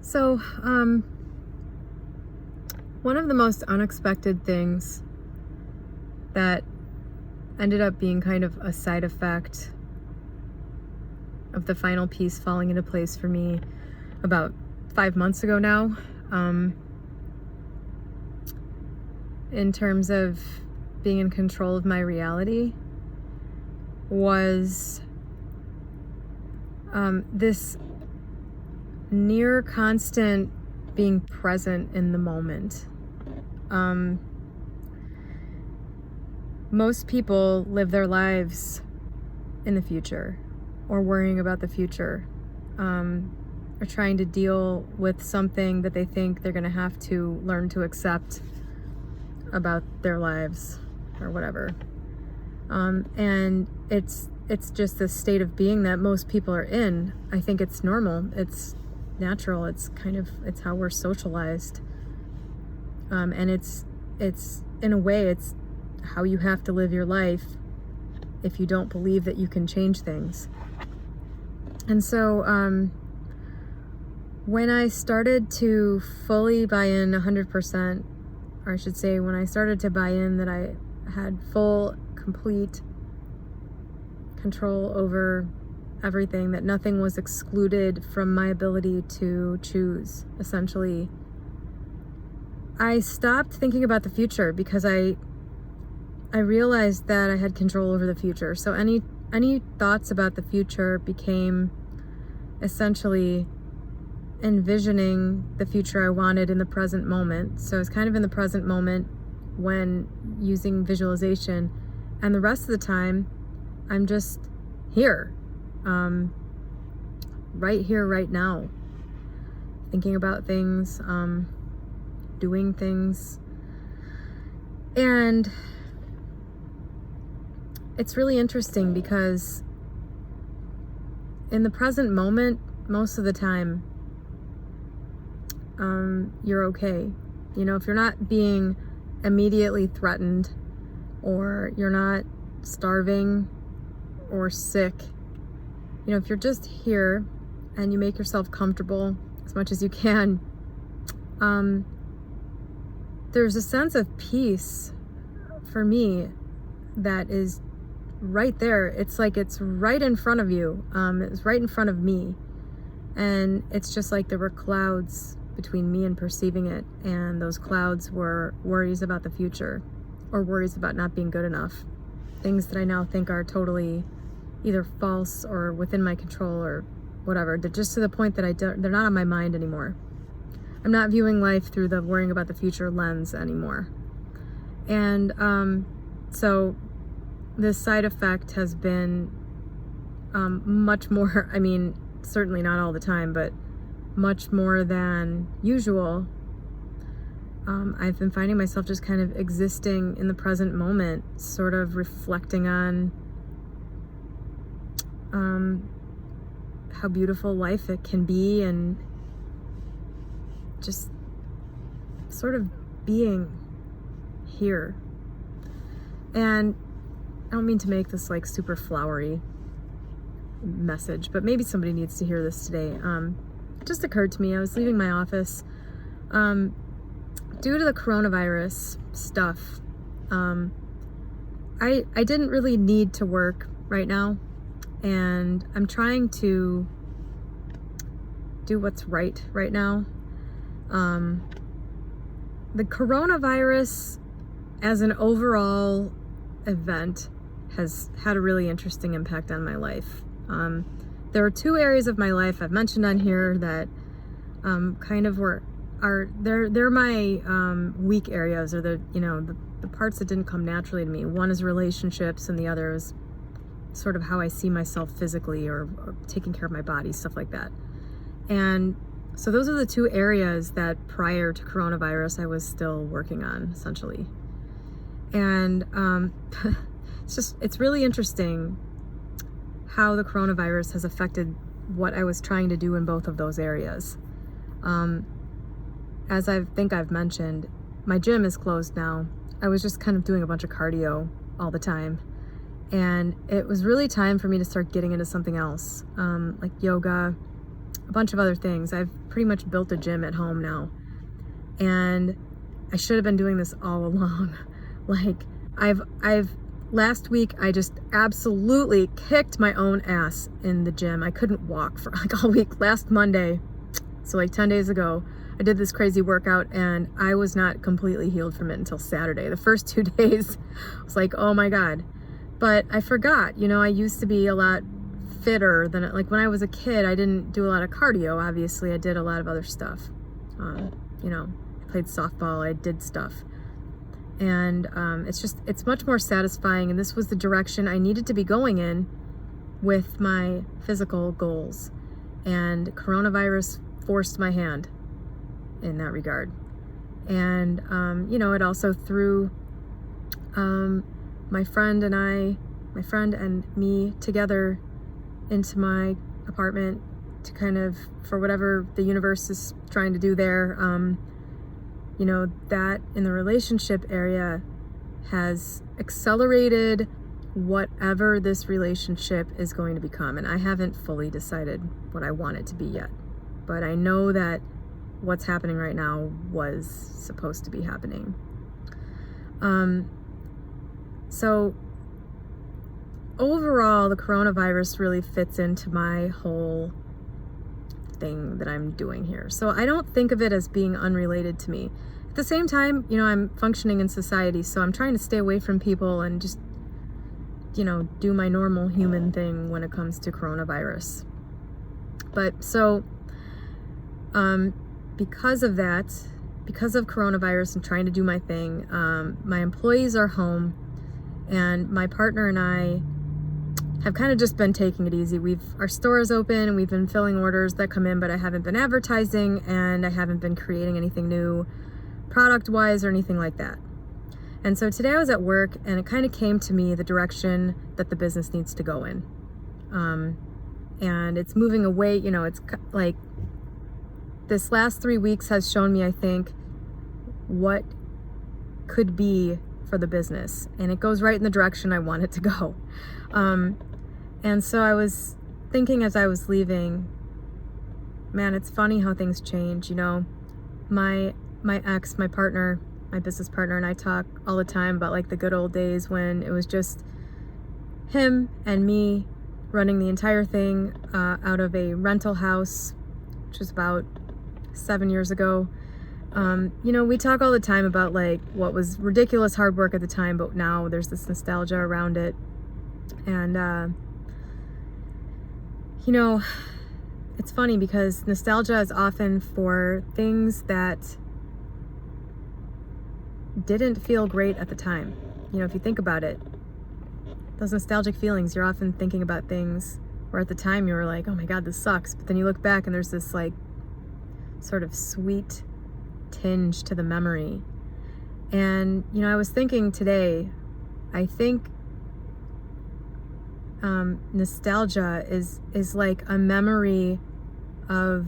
So, one of the most unexpected things that ended up being kind of a side effect of the final piece falling into place for me about 5 months ago now, in terms of being in control of my reality, was this near constant being present in the moment. Most people live their lives in the future, or worrying about the future, or trying to deal with something that they think they're going to have to learn to accept about their lives or whatever. And it's just the state of being that most people are in. I think it's normal. It's natural. It's how we're socialized. And it's in a way, it's how you have to live your life if you don't believe that you can change things. And so, when I started to fully buy in 100%, or I should say, when I started to buy in that I had full, complete control over everything, that nothing was excluded from my ability to choose, essentially, I stopped thinking about the future, because I realized that I had control over the future. So any thoughts about the future became essentially envisioning the future I wanted in the present moment. So it's kind of in the present moment when using visualization, and the rest of the time I'm just here, right here, right now, thinking about things, doing things. And it's really interesting because in the present moment, most of the time, you're okay. You know, if you're not being immediately threatened, or you're not starving or sick, you know, if you're just here and you make yourself comfortable as much as you can, there's a sense of peace for me that is right there. It's like it's right in front of you. It's right in front of me. And it's just like there were clouds between me and perceiving it. And those clouds were worries about the future, or worries about not being good enough. Things that I now think are totally either false or within my control or whatever. They're just to the point that they're not on my mind anymore. I'm not viewing life through the worrying about the future lens anymore. And so this side effect has been much more, I mean, certainly not all the time, but much more than usual. I've been finding myself just kind of existing in the present moment, sort of reflecting on how beautiful life it can be, and just sort of being here. And I don't mean to make this like super flowery message, but maybe somebody needs to hear this today. It just occurred to me, I was leaving my office, due to the coronavirus stuff. I didn't really need to work right now, and I'm trying to do what's right now. The coronavirus as an overall event has had a really interesting impact on my life. There are two areas of my life I've mentioned on here that kind of they're my weak areas, or the parts that didn't come naturally to me. One is relationships, and the other is sort of how I see myself physically, or taking care of my body, stuff like that. And so those are the two areas that prior to coronavirus I was still working on, essentially. And it's really interesting how the coronavirus has affected what I was trying to do in both of those areas. As I think I've mentioned, my gym is closed now. I was just kind of doing a bunch of cardio all the time, and it was really time for me to start getting into something else, like yoga, a bunch of other things. I've pretty much built a gym at home now, and I should have been doing this all along. Like, I've last week I just absolutely kicked my own ass in the gym. I couldn't walk for like all week. Last Monday, so like 10 days ago, I did this crazy workout and I was not completely healed from it until Saturday. The first 2 days I was like, oh my God. But I forgot, you know, I used to be a lot fitter than, like when I was a kid, I didn't do a lot of cardio. Obviously, I did a lot of other stuff. You know, I played softball, I did stuff. And it's much more satisfying. And this was the direction I needed to be going in with my physical goals. And coronavirus forced my hand in that regard. And, you know, it also threw my friend and me together into my apartment to kind of, for whatever the universe is trying to do there, you know, that in the relationship area has accelerated whatever this relationship is going to become. And I haven't fully decided what I want it to be yet, but I know that what's happening right now was supposed to be happening. So overall, the coronavirus really fits into my whole thing that I'm doing here. So I don't think of it as being unrelated to me. At the same time, you know, I'm functioning in society, so I'm trying to stay away from people and just, you know, do my normal human thing when it comes to coronavirus. But so, because of that, because of coronavirus and trying to do my thing, my employees are home, and my partner and I have kind of just been taking it easy. Our store is open and we've been filling orders that come in, but I haven't been advertising and I haven't been creating anything new product-wise or anything like that. And so today I was at work and it kind of came to me the direction that the business needs to go in. And it's moving away, you know, it's like this last 3 weeks has shown me, I think, what could be for the business, and it goes right in the direction I want it to go. And so I was thinking as I was leaving, man, it's funny how things change. You know, my ex, my partner, my business partner, and I talk all the time about like the good old days when it was just him and me running the entire thing out of a rental house, which was about 7 years ago. You know, we talk all the time about like what was ridiculous hard work at the time, but now there's this nostalgia around it. And, you know, it's funny because nostalgia is often for things that didn't feel great at the time. You know, if you think about it, those nostalgic feelings, you're often thinking about things where at the time you were like, oh my God, this sucks. But then you look back and there's this like sort of sweet tinge to the memory. And, you know, I was thinking today, I think nostalgia is like a memory of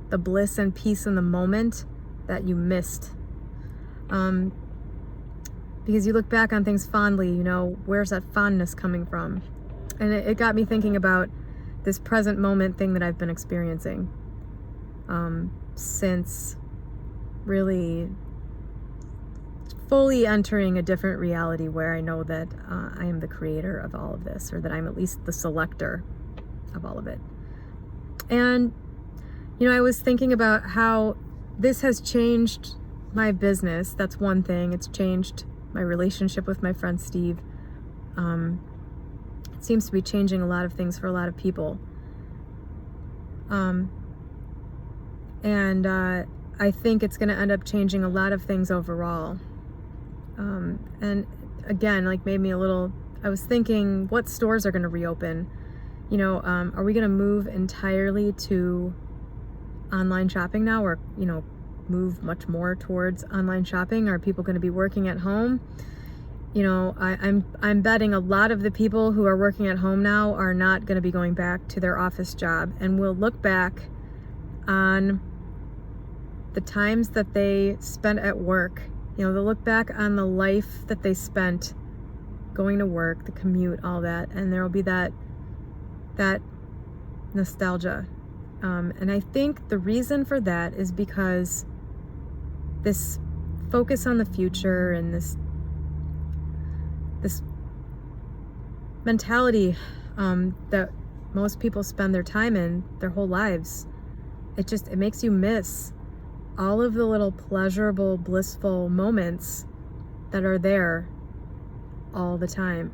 the bliss and peace in the moment that you missed. Because you look back on things fondly, you know, where's that fondness coming from? And it got me thinking about this present moment thing that I've been experiencing since really fully entering a different reality where I know that I am the creator of all of this, or that I'm at least the selector of all of it. And, you know, I was thinking about how this has changed my business. That's one thing. It's changed my relationship with my friend Steve. It seems to be changing a lot of things for a lot of people. And I think it's going to end up changing a lot of things overall. And again, like made me a little, I was thinking, what stores are going to reopen? You know, are we going to move entirely to online shopping now, or, you know, move much more towards online shopping? Are people going to be working at home? You know, I'm betting a lot of the people who are working at home now are not going to be going back to their office job, and will look back on the times that they spent at work. You know, they'll look back on the life that they spent going to work, the commute, all that, and there will be that nostalgia And I think the reason for that is because this focus on the future and this mentality that most people spend their time in their whole lives, it makes you miss all of the little pleasurable, blissful moments that are there all the time.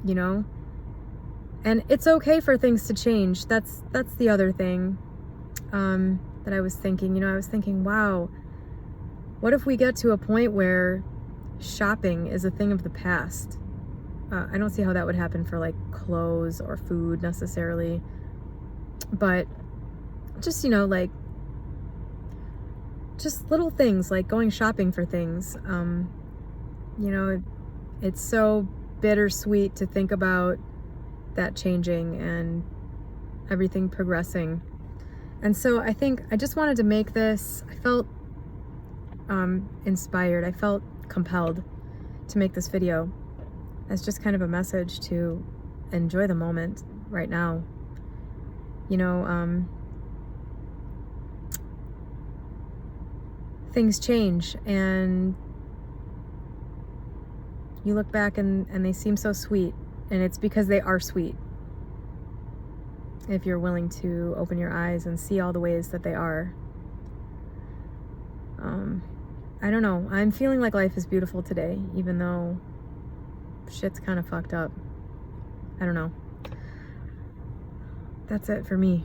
You know, and it's okay for things to change. That's the other thing that I was thinking. You know, I was thinking, wow, what if we get to a point where shopping is a thing of the past? I don't see how that would happen for like clothes or food necessarily, but just, you know, like just little things like going shopping for things. You know, it's so bittersweet to think about that changing and everything progressing. And so I think I just wanted to make this. I felt inspired. I felt compelled to make this video as just kind of a message to enjoy the moment right now. You know, things change and you look back and they seem so sweet, and it's because they are sweet. If you're willing to open your eyes and see all the ways that they are. I don't know. I'm feeling like life is beautiful today, even though shit's kind of fucked up. I don't know. That's it for me.